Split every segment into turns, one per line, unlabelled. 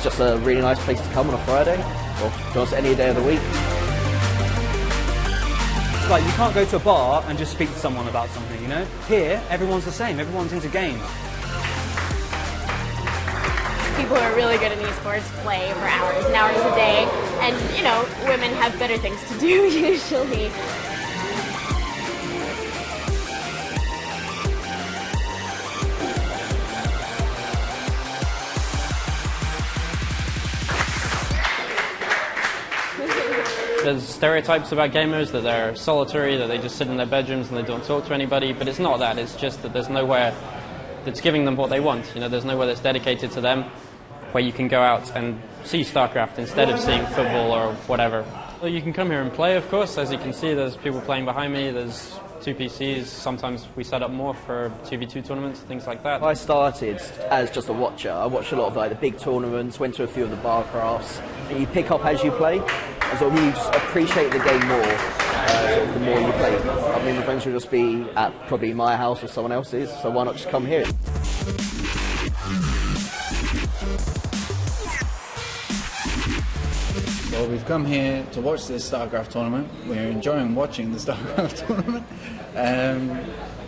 it's just a really nice place to come on a Friday, or to be honest, any day of the week.
It's like you can't go to a bar and just speak to someone about something, you know? Here, everyone's the same, everyone's into games.
People who are really good in esports play for hours and hours a day, and, you know, women have better things to do usually.
There's stereotypes about gamers, that they're solitary, that they just sit in their bedrooms and they don't talk to anybody, but it's not that. It's just that there's nowhere that's giving them what they want. You know, there's nowhere that's dedicated to them, where you can go out and see StarCraft instead of seeing football or whatever. Well, you can come here and play, of course. As you can see, there's people playing behind me. There's 2 PCs. Sometimes we set up more for 2v2 tournaments, things like that.
I started as just a watcher. I watched a lot of like the big tournaments, went to a few of the bar crafts. And you pick up as you play, and sort of you just appreciate the game more. Sort of the more you play. I mean, my friends will just be at probably my house or someone else's, so why not just come here?
Well, we've come here to watch this StarCraft tournament. We're enjoying watching the StarCraft tournament.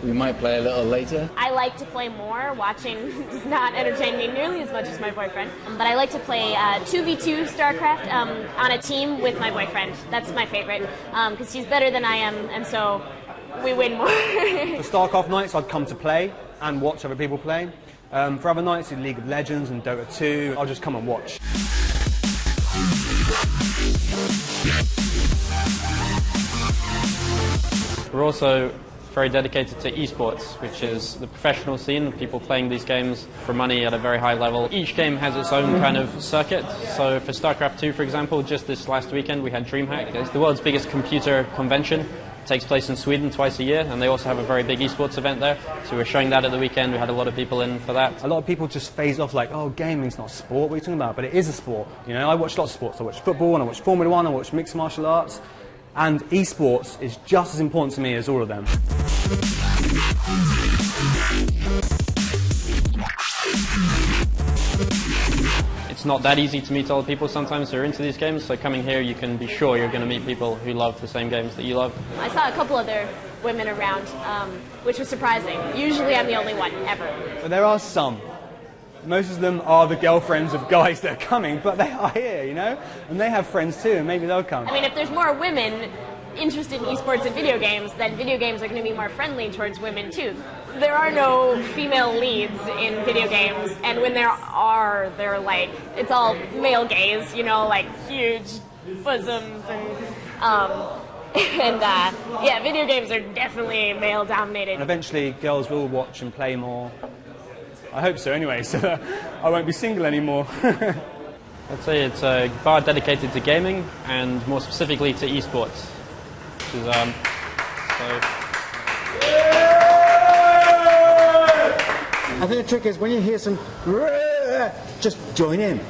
We might play a little later.
I like to play more. Watching does not entertain me nearly as much as my boyfriend. But I like to play 2v2 StarCraft on a team with my boyfriend. That's my favorite, because he's better than I am, and so we win more.
For StarCraft nights, I'd come to play and watch other people play. For other nights in League of Legends and Dota 2, I'll just come and watch.
We're also very dedicated to esports, which is the professional scene, people playing these games for money at a very high level. Each game has its own kind of circuit. So for StarCraft 2, for example, just this last weekend we had DreamHack. It's the world's biggest computer convention. It takes place in Sweden twice a year, and they also have a very big esports event there. So we're showing that at the weekend. We had a lot of people in for that.
A lot of people just phase off like, oh, gaming's not sport, what are you talking about? But it is a sport. You know, I watch lots of sports. I watch football, and I watch Formula 1, I watch mixed martial arts. And esports is just as important to me as all of them.
It's not that easy to meet other people sometimes who are into these games, so coming here you can be sure you're going to meet people who love the same games that you love.
I saw a couple other women around, which was surprising. Usually I'm the only one, ever.
But there are some. Most of them are the girlfriends of guys that are coming, but they are here, you know? And they have friends too, and maybe they'll come.
I mean, if there's more women interested in esports and video games, then video games are going to be more friendly towards women too. There are no female leads in video games, and when there are, they're like, it's all male gaze, you know, like huge bosoms and yeah, video games are definitely male dominated.
And eventually girls will watch and play more. I hope so anyway, so I won't be single anymore.
I'd say it's a bar dedicated to gaming, and more specifically to esports. Which is,
I think the trick is when you hear some, just join in.